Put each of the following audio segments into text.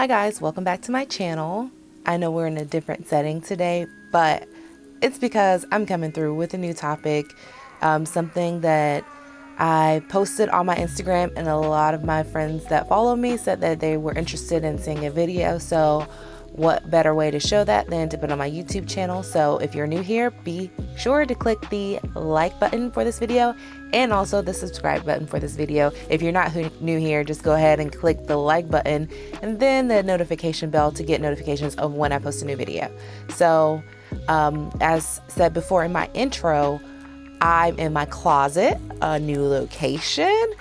Hi guys, welcome back to my channel. I know we're in a different setting today, but it's because I'm coming through with a new topic, something that I posted on my Instagram, and a lot of my friends that follow me said that they were interested in seeing a video. So what better way to show that than to put on my YouTube channel? So if you're new here, be sure to click the like button for this video and also the subscribe button for this video. If you're not new here, just go ahead and click the like button and then the notification bell to get notifications of when I post a new video. So as said before in my intro, I'm in my closet, a new location.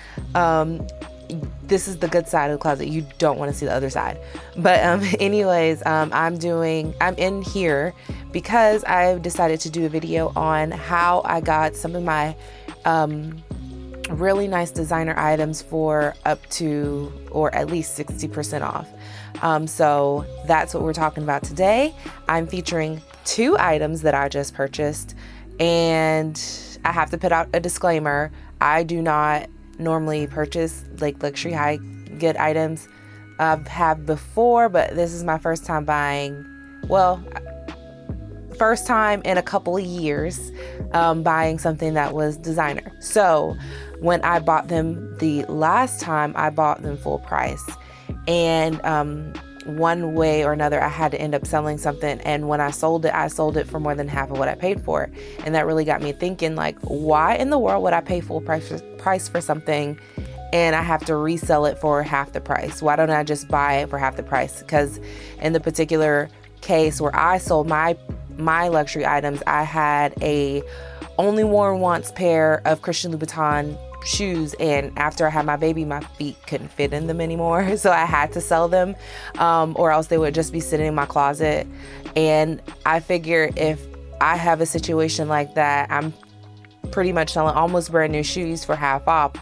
This is the good side of the closet. You don't want to see the other side. But anyways, I'm in here because I've decided to do a video on how I got some of my really nice designer items for up to or at least 60% off. So that's what we're talking about today. I'm featuring 2 items that I just purchased, and I have to put out a disclaimer. I do not normally purchase like luxury high good items. I've have before, but this is my first time buying, well, first time in a couple of years buying something that was designer. So when I bought them the last time, I bought them full price, and one way or another I had to end up selling something, and when I sold it for more than half of what I paid for it. And that really got me thinking, like, why in the world would I pay full price for something and I have to resell it for half the price? Why don't I just buy it for half the price? Because in the particular case where I sold my luxury items, I had a only worn once pair of Christian Louboutin shoes, and after I had my baby, my feet couldn't fit in them anymore, so I had to sell them, or else they would just be sitting in my closet. And I figure if I have a situation like that, I'm pretty much selling almost brand new shoes for half off.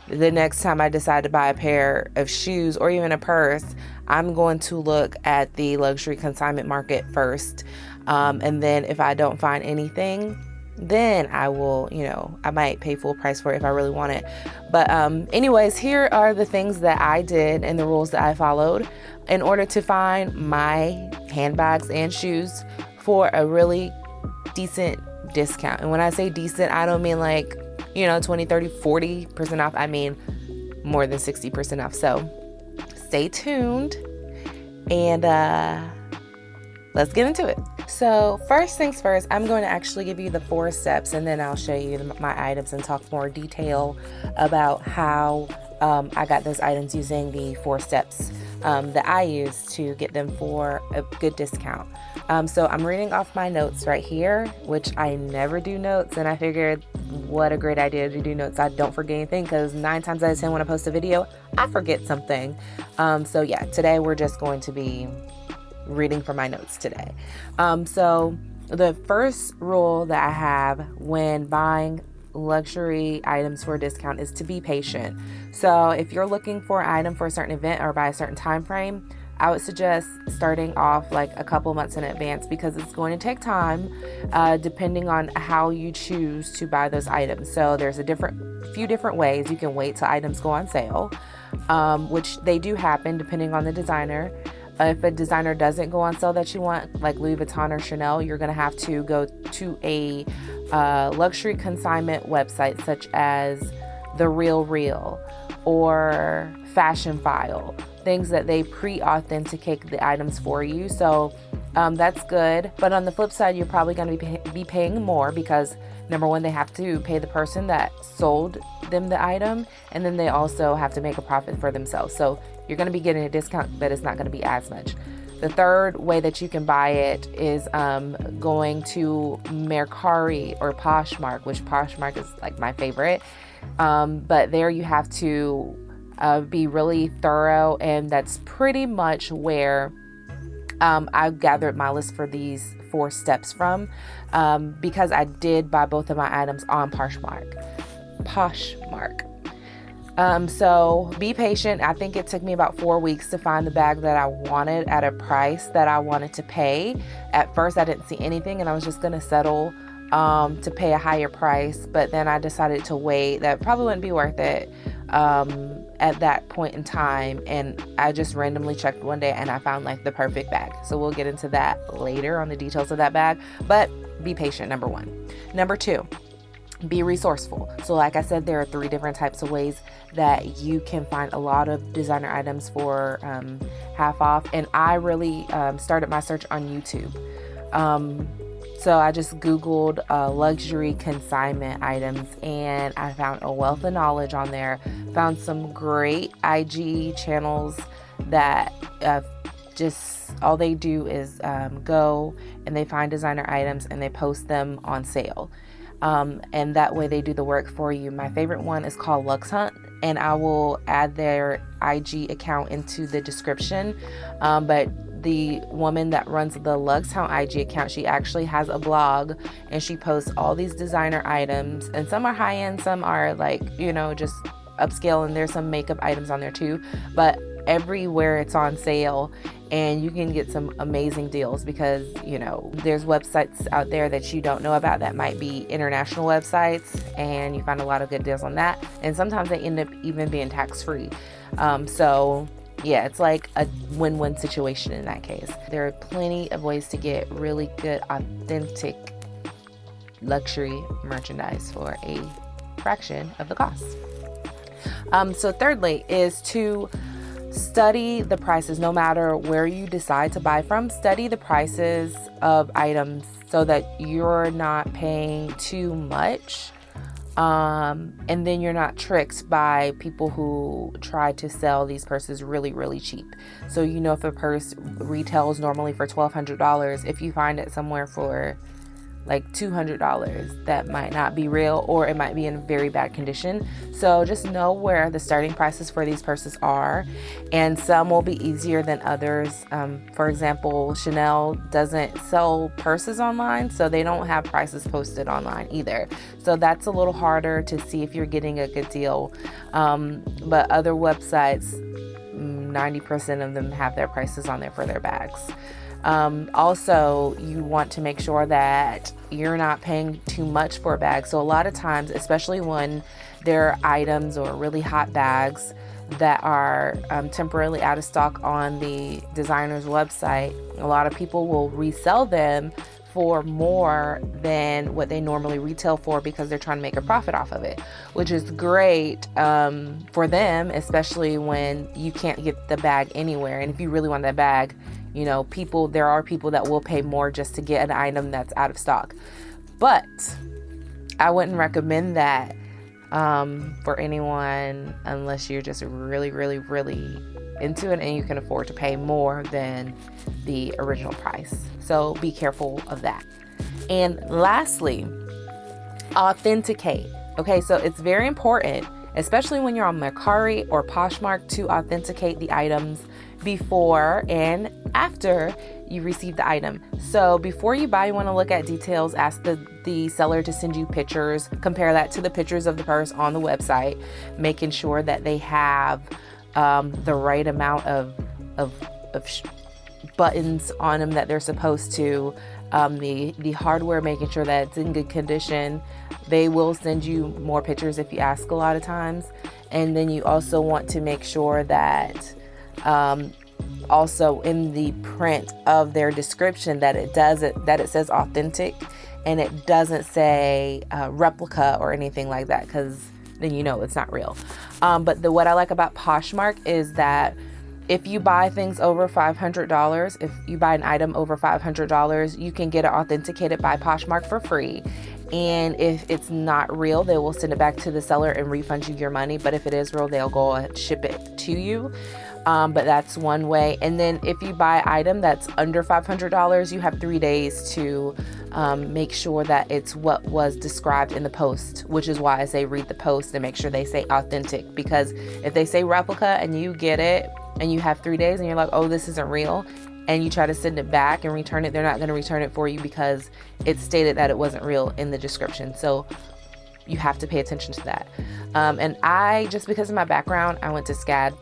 The next time I decide to buy a pair of shoes or even a purse, I'm going to look at the luxury consignment market first, and then if I don't find anything, then I will, I might pay full price for it if I really want it. But anyways, here are the things that I did and the rules that I followed in order to find my handbags and shoes for a really decent discount. And when I say decent, I don't mean like, 20, 30, 40% off. I mean more than 60% off. So stay tuned and let's get into it. So first things first, I'm going to actually give you the 4 steps, and then I'll show you my items and talk more detail about how I got those items using the 4 steps that I use to get them for a good discount. So I'm reading off my notes right here, which I never do notes, and I figured what a great idea to do notes. I don't forget anything, because 9 times out of 10 when I post a video, I forget something. So yeah, today we're just going to be reading from my notes today. So the first rule that I have when buying luxury items for a discount is to be patient. So if you're looking for an item for a certain event or by a certain time frame, I would suggest starting off like a couple months in advance, because it's going to take time depending on how you choose to buy those items. So there's a few different ways you can wait till items go on sale, which they do happen depending on the designer. If a designer doesn't go on sale that you want, like Louis Vuitton or Chanel, you're going to have to go to a luxury consignment website such as The Real Real or Fashion File, things that they pre-authenticate the items for you. So that's good. But on the flip side, you're probably going to be paying more, because number one, they have to pay the person that sold them the item, and then they also have to make a profit for themselves. So you're going to be getting a discount, but it's not going to be as much. The third way that you can buy it is going to Mercari or Poshmark, which Poshmark is like my favorite. But there you have to be really thorough, and that's pretty much where I gathered my list for these 4 steps from, because I did buy both of my items on Poshmark. So be patient. I think it took me about 4 weeks to find the bag that I wanted at a price that I wanted to pay. At first I didn't see anything, and I was just going to settle to pay a higher price, but then I decided to wait. That probably wouldn't be worth it. at that point in time, and I just randomly checked one day and I found like the perfect bag. So we'll get into that later on the details of that bag, but be patient, number one. Number two, be resourceful. So like I said, there are 3 different types of ways that you can find a lot of designer items for half off, and I really started my search on YouTube. So I just Googled luxury consignment items, and I found a wealth of knowledge on there. Found some great IG channels that just all they do is go and they find designer items and they post them on sale. And that way they do the work for you. My favorite one is called Lux Hunt, and I will add their IG account into the description. But the woman that runs the Lux Hunt IG account, she actually has a blog, and she posts all these designer items, and some are high-end, some are like, you know, just upscale, and there's some makeup items on there too. But everywhere it's on sale, and you can get some amazing deals, because you know there's websites out there that you don't know about that might be international websites, and you find a lot of good deals on that, and sometimes they end up even being tax-free. So yeah, it's like a win-win situation in that case. There are plenty of ways to get really good, authentic luxury merchandise for a fraction of the cost. So thirdly is to study the prices. No matter where you decide to buy from, study the prices of items so that you're not paying too much. And then you're not tricked by people who try to sell these purses really, really cheap. So, you know, if a purse retails normally for $1,200, if you find it somewhere for like $200, that might not be real, or it might be in very bad condition. So just know where the starting prices for these purses are, and some will be easier than others. For example, Chanel doesn't sell purses online, so they don't have prices posted online either. So that's a little harder to see if you're getting a good deal. But other websites, 90% of them have their prices on there for their bags. Also, you want to make sure that you're not paying too much for a bag. So a lot of times, especially when there are items or really hot bags that are temporarily out of stock on the designer's website, a lot of people will resell them for more than what they normally retail for, because they're trying to make a profit off of it, which is great for them, especially when you can't get the bag anywhere. And if you really want that bag, you know, there are people that will pay more just to get an item that's out of stock. But I wouldn't recommend that for anyone unless you're just really, really, really into it and you can afford to pay more than the original price. So be careful of that. And lastly, authenticate. Okay, so it's very important, especially when you're on Mercari or Poshmark, to authenticate the items before and after you receive the item. So before you buy, you want to look at details, ask the seller to send you pictures, compare that to the pictures of the purse on the website, making sure that they have the right amount of buttons on them that they're supposed to, the hardware, making sure that it's in good condition. They will send you more pictures if you ask a lot of times. And then you also want to make sure that also in the print of their description that it says authentic, and it doesn't say replica or anything like that, because then you know it's not real. But what I like about Poshmark is that if you buy things over $500, if you buy an item over $500, you can get it authenticated by Poshmark for free. And if it's not real, they will send it back to the seller and refund you your money. But if it is real, they'll go and ship it to you. But that's one way. And then if you buy an item that's under $500, you have 3 days to make sure that it's what was described in the post, which is why I say read the post and make sure they say authentic. Because if they say replica and you get it and you have 3 days and you're like, oh, this isn't real, and you try to send it back and return it, they're not going to return it for you because it stated that it wasn't real in the description. So you have to pay attention to that. And I, just because of my background, I went to SCAD.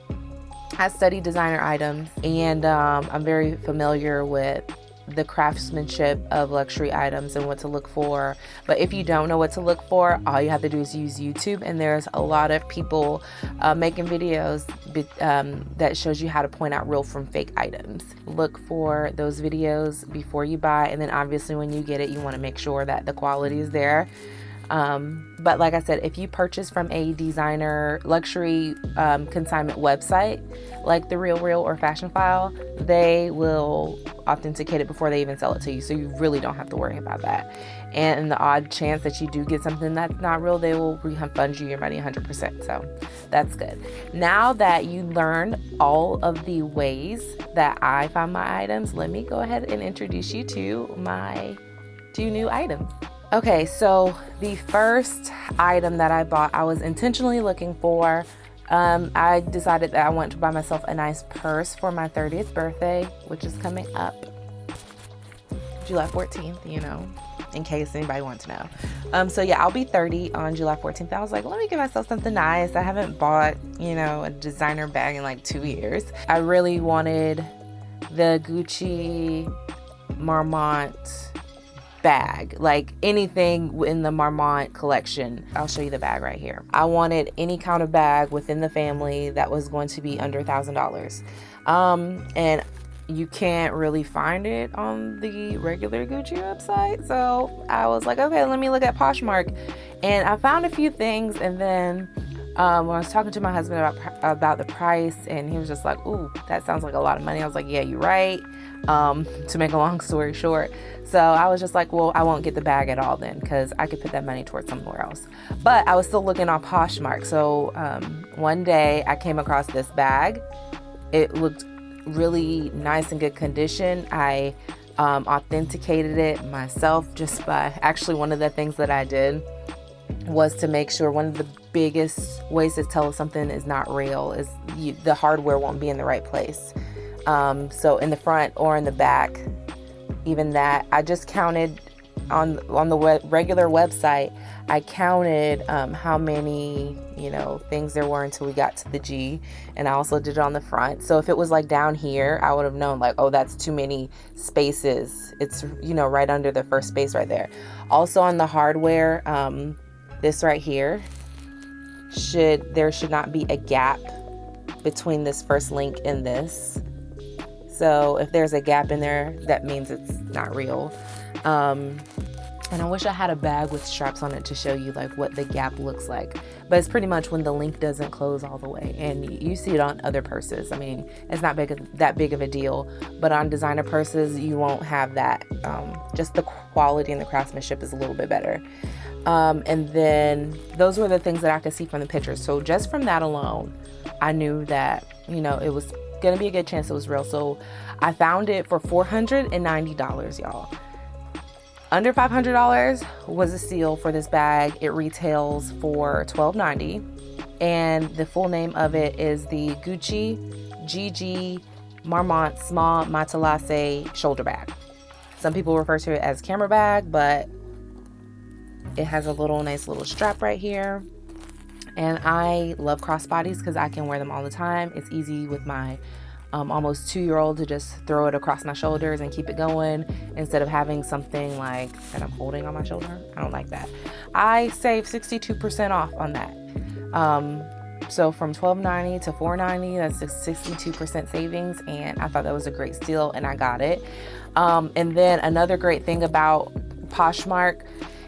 I studied designer items, and I'm very familiar with the craftsmanship of luxury items and what to look for. But if you don't know what to look for, all you have to do is use YouTube, and there's a lot of people making videos that shows you how to point out real from fake items. Look for those videos before you buy, and then obviously when you get it, you want to make sure that the quality is there. But like I said, if you purchase from a designer luxury consignment website like The Real Real or Fashion File, they will authenticate it before they even sell it to you, so you really don't have to worry about that. And in the odd chance that you do get something that's not real, they will refund you your money 100%, so that's good. Now that you learned all of the ways that I find my items, let me go ahead and introduce you to my 2 new items. Okay, so the first item that I bought, I was intentionally looking for. I decided that I wanted to buy myself a nice purse for my 30th birthday, which is coming up July 14th, you know, in case anybody wants to know. So yeah, I'll be 30 on July 14th. I was like, let me get myself something nice. I haven't bought, you know, a designer bag in like 2 years. I really wanted the Gucci Marmont bag, like anything in the Marmont collection. I'll show you the bag right here. I wanted any kind of bag within the family that was going to be under $1,000. And you can't really find it on the regular Gucci website. So I was like, okay, let me look at Poshmark. And I found a few things, and then when I was talking to my husband about the price, and he was just like, ooh, that sounds like a lot of money. I was like, yeah, you're right. To make a long story short. So I was just like, well, I won't get the bag at all then, because I could put that money towards somewhere else. But I was still looking on Poshmark. So one day I came across this bag. It looked really nice and good condition. I authenticated it myself just by, actually one of the things that I did was to make sure, one of the biggest ways to tell if something is not real is the hardware won't be in the right place. So in the front or in the back, even that, I just counted on the regular website. I counted how many, you know, things there were until we got to the G, and I also did it on the front. So if it was like down here, I would have known like, oh, that's too many spaces. It's, you know, right under the first space right there. Also on the hardware, this right here, there should not be a gap between this first link and this. So if there's a gap in there, that means it's not real. And I wish I had a bag with straps on it to show you like what the gap looks like. But it's pretty much when the link doesn't close all the way. And you see it on other purses. I mean, it's not that big of a deal. But on designer purses, you won't have that. Just the quality and the craftsmanship is a little bit better. And then those were the things that I could see from the pictures. So just from that alone, I knew that, you know, it was gonna be a good chance it was real. So I found it for $490, y'all. Under $500 was a steal for this bag. It retails for $12.90, and the full name of it is the Gucci GG Marmont Small Matelasse Shoulder Bag. Some people refer to it as camera bag, but it has a nice little strap right here. And I love crossbodies because I can wear them all the time. It's easy with my almost 2-year-old to just throw it across my shoulders and keep it going instead of having something like that I'm holding on my shoulder. I don't like that. I saved 62% off on that. So from $12.90 to $4.90, that's a 62% savings, and I thought that was a great steal, and I got it. And then another great thing about Poshmark,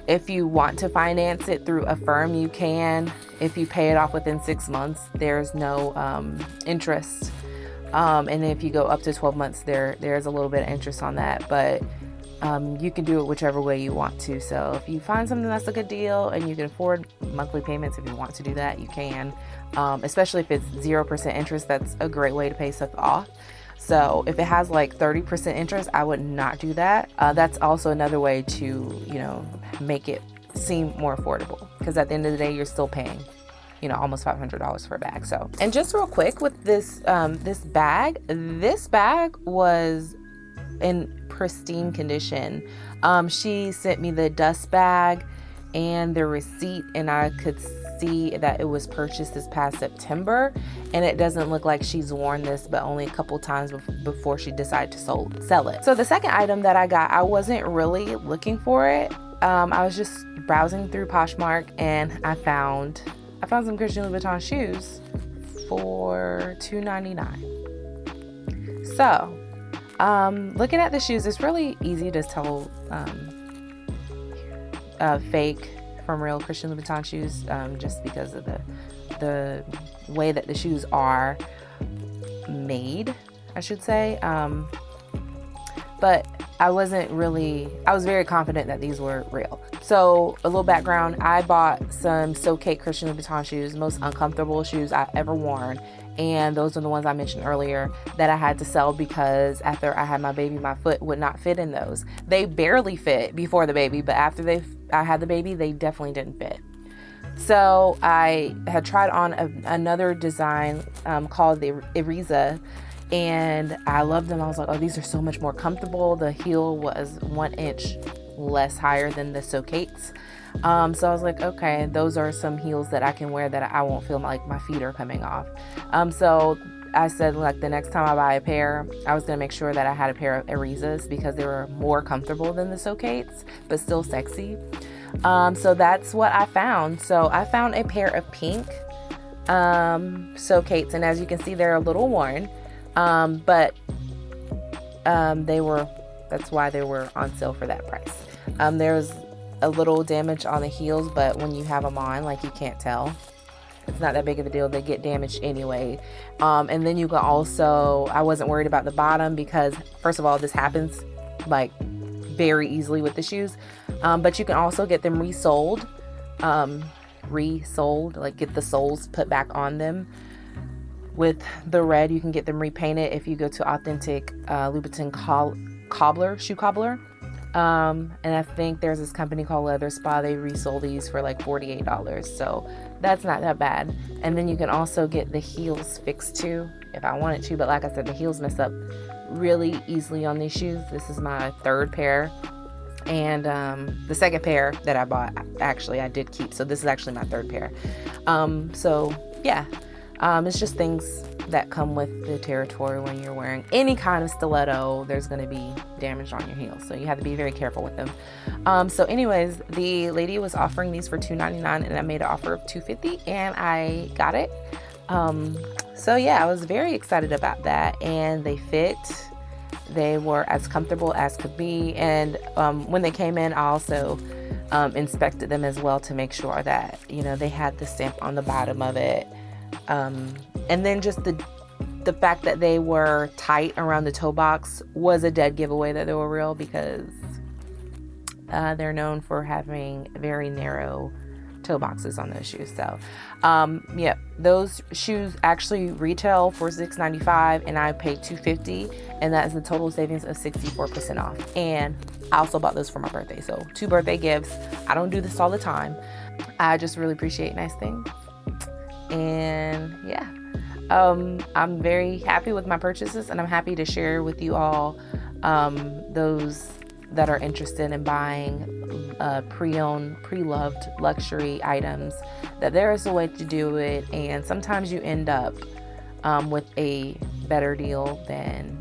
if you want to finance it through Affirm, you can. If you pay it off within 6 months, there's no interest. And if you go up to 12 months, there's a little bit of interest on that, but you can do it whichever way you want to. So if you find something that's a good deal and you can afford monthly payments, if you want to do that, you can. Especially if it's 0% interest, that's a great way to pay stuff off. So if it has like 30% interest, I would not do that. That's also another way to, you know, make it seem more affordable, because at the end of the day, you're still paying, you know, almost $500 for a bag. So, and just real quick with this bag was in pristine condition. She sent me the dust bag and the receipt, and I could see that it was purchased this past September, and it doesn't look like she's worn this but only a couple times before she decided to sell it. So the second item that I got, I wasn't really looking for it. I was just browsing through Poshmark, and I found some Christian Louboutin shoes for $2.99. So looking at the shoes, it's really easy to tell fake from real Christian Louboutin shoes, just because of the way that the shoes are made, I should say. But I was very confident that these were real. So a little background, I bought some So Cake Christian Louboutin shoes, most uncomfortable shoes I've ever worn. And those are the ones I mentioned earlier that I had to sell because after I had my baby, my foot would not fit in those. They barely fit before the baby, but after I had the baby, they definitely didn't fit. So I had tried on another design called the Ariza, and I loved them. I was like, oh, these are so much more comfortable. The heel was 1 inch less higher than the So Cake's. So I was like, okay, those are some heels that I can wear that I won't feel like my feet are coming off. So I said, like, the next time I buy a pair, I was gonna make sure that I had a pair of Arizas because they were more comfortable than the So Cake's, but still sexy. So that's what I found. So I found a pair of pink So Cake's, and as you can see, they're a little worn, but that's why they were on sale for that price. There's a little damage on the heels, but when you have them on, like, you can't tell. It's not that big of a deal. They get damaged anyway. And then you can also, I wasn't worried about the bottom because, first of all, this happens like very easily with the shoes. But you can also get them resoled, like get the soles put back on them. With the red, you can get them repainted if you go to Authentic Louboutin shoe cobbler. And I think there's this company called Leather Spa. They resold these for like $48. So that's not that bad. And then you can also get the heels fixed too, if I wanted to. But like I said, the heels mess up really easily on these shoes. This is my third pair. And the second pair that I bought, actually, I did keep. So this is actually my third pair. So yeah, it's just things that come with the territory when you're wearing any kind of stiletto. There's going to be damage on your heels, so you have to be very careful with them. So anyways, the lady was offering these for $2.99, and I made an offer of $2.50, and I got it. So yeah, I was very excited about that, and they fit. They were as comfortable as could be, and when they came in, I also inspected them as well to make sure that, you know, they had the stamp on the bottom of it. And then just the fact that they were tight around the toe box was a dead giveaway that they were real, because they're known for having very narrow toe boxes on those shoes. So yeah, those shoes actually retail for $6.95 and I paid $2.50, and that is a total savings of 64% off. And I also bought those for my birthday, so 2 birthday gifts. I don't do this all the time. I just really appreciate nice things. And yeah, I'm very happy with my purchases, and I'm happy to share with you all those that are interested in buying pre-owned, pre-loved luxury items, that there is a way to do it, and sometimes you end up with a better deal than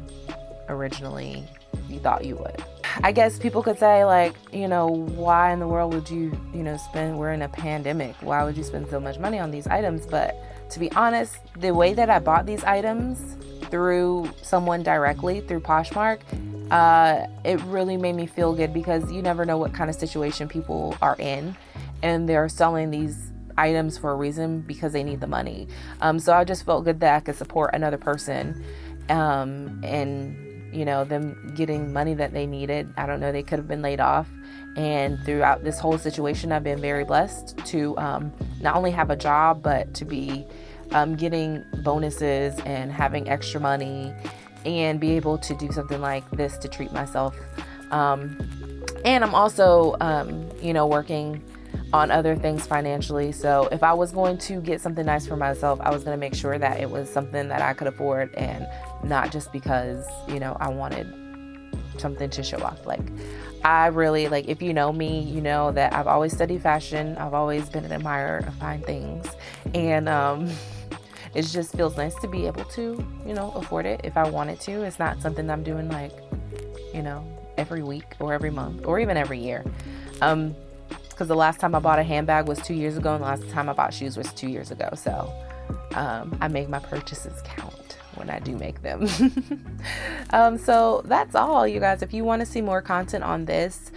originally you thought you would. I guess people could say, like, you know, why in the world would you, we're in a pandemic, why would you spend so much money on these items? But to be honest, the way that I bought these items through someone directly, through Poshmark, it really made me feel good, because you never know what kind of situation people are in, and they're selling these items for a reason, because they need the money. So I just felt good that I could support another person, and them getting money that they needed. I don't know, they could have been laid off. And throughout this whole situation, I've been very blessed to not only have a job, but to be getting bonuses and having extra money, and be able to do something like this to treat myself. And I'm also, working on other things financially. So if I was going to get something nice for myself, I was going to make sure that it was something that I could afford, and not just because, I wanted something to show off. Like, I really, like, if you know me, you know that I've always studied fashion. I've always been an admirer of fine things. And it just feels nice to be able to, you know, afford it if I wanted to. It's not something that I'm doing, like, you know, every week or every month or even every year. Because the last time I bought a handbag was 2 years ago, and the last time I bought shoes was 2 years ago. So I make my purchases count when I do make them. So that's all, you guys. If you want to see more content on this,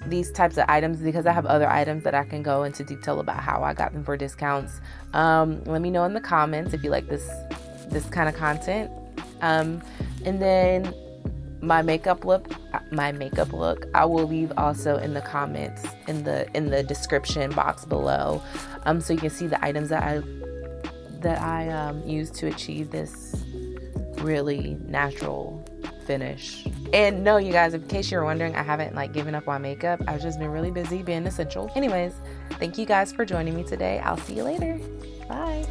these types of items, because I have other items that I can go into detail about how I got them for discounts, let me know in the comments if you like this kind of content. And then my makeup look, I will leave also in the comments, in the description box below, so you can see the items that I use to achieve this really natural finish. And no, you guys, in case you're wondering, I haven't like given up on makeup. I've just been really busy being essential. Anyways, thank you guys for joining me today. I'll see you later. Bye.